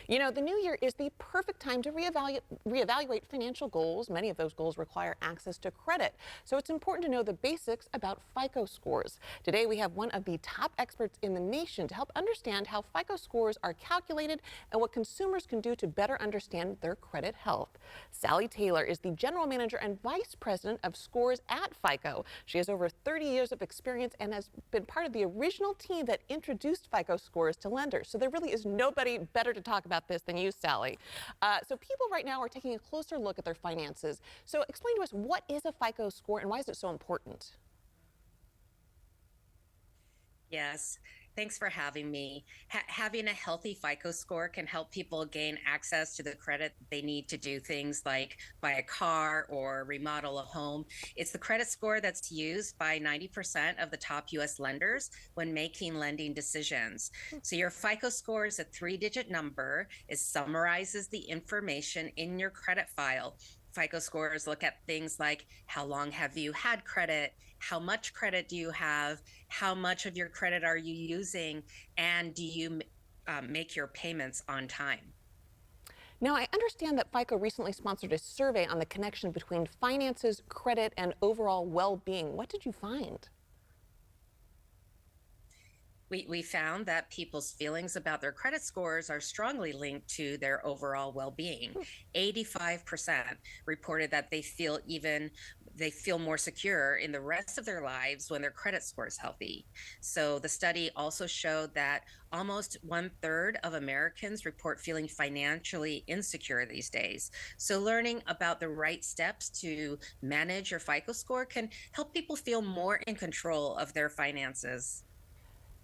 You know, the new year is the perfect time to reevaluate financial goals. Many of those goals require access to credit. So it's important to know the basics about FICO scores. Today, we have one of the top experts in the nation to help understand how FICO scores are calculated and what consumers can do to better understand their credit health. Sally Taylor is the general manager and vice president of scores at FICO. She has over 30 years of experience and has been part of the original team that introduced FICO scores to lenders. So there really is nobody better to talk about this than you, Sally. So people right now are taking a closer look at their finances. So explain to us, what is a FICO score and why is it so important? Yes, thanks for having me. Having a healthy FICO score can help people gain access to the credit they need to do things like buy a car or remodel a home. It's the credit score that's used by 90% of the top US lenders when making lending decisions. So your FICO score is a 3-digit number. It summarizes the information in your credit file. FICO scores look at things like how long have you had credit, how much credit do you have, how much of your credit are you using, and do you make your payments on time. Now, I understand that FICO recently sponsored a survey on the connection between finances, credit, and overall well-being. What did you find? We found that people's feelings about their credit scores are strongly linked to their overall well-being. 85% reported that they feel more secure in the rest of their lives when their credit score is healthy. So the study also showed that almost 1/3 of Americans report feeling financially insecure these days. So learning about the right steps to manage your FICO score can help people feel more in control of their finances.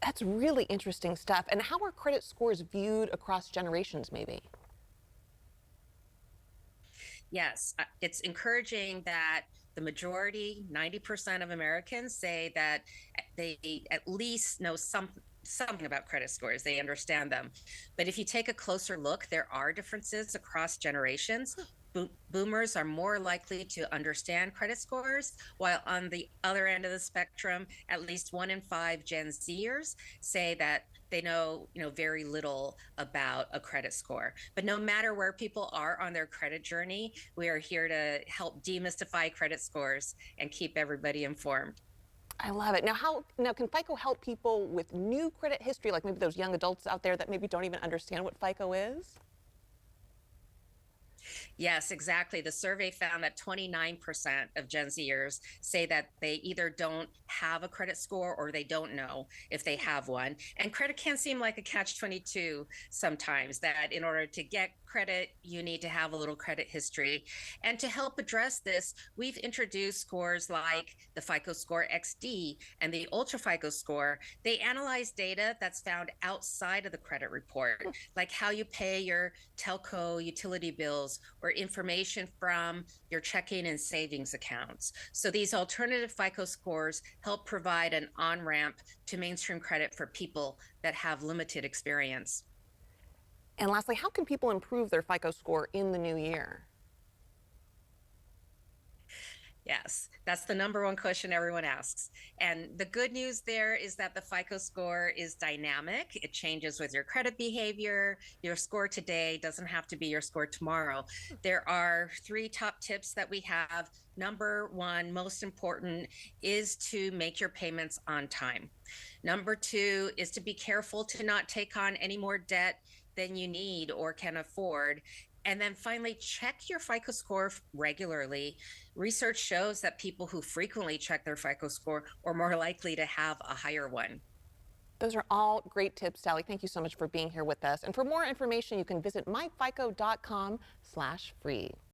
That's really interesting stuff. And how are credit scores viewed across generations, maybe? Yes, it's encouraging that the majority, 90% of Americans say that they at least know something about credit scores. They understand them. But if you take a closer look, there are differences across generations. Boomers are more likely to understand credit scores, while on the other end of the spectrum, at least 1 in 5 Gen Zers say that they know very little about a credit score. But no matter where people are on their credit journey, we are here to help demystify credit scores and keep everybody informed. I love it. Now can FICO help people with new credit history, like maybe those young adults out there that maybe don't even understand what FICO is? Yes, exactly. The survey found that 29% of Gen Zers say that they either don't have a credit score or they don't know if they have one. And credit can seem like a catch-22 sometimes, that in order to get credit, you need to have a little credit history. And to help address this, we've introduced scores like the FICO Score XD and the Ultra FICO Score. They analyze data that's found outside of the credit report, like how you pay your telco utility bills or information from your checking and savings accounts. So these alternative FICO scores help provide an on-ramp to mainstream credit for people that have limited experience. And lastly, how can people improve their FICO score in the new year? Yes, that's the number one question everyone asks. And the good news there is that the FICO score is dynamic. It changes with your credit behavior. Your score today doesn't have to be your score tomorrow. There are 3 top tips that we have. Number 1, most important, is to make your payments on time. Number 2 is to be careful to not take on any more debt than you need or can afford. And then finally, check your FICO score regularly. Research shows that people who frequently check their FICO score are more likely to have a higher one. Those are all great tips, Sally. Thank you so much for being here with us. And for more information, you can visit myfico.com/free.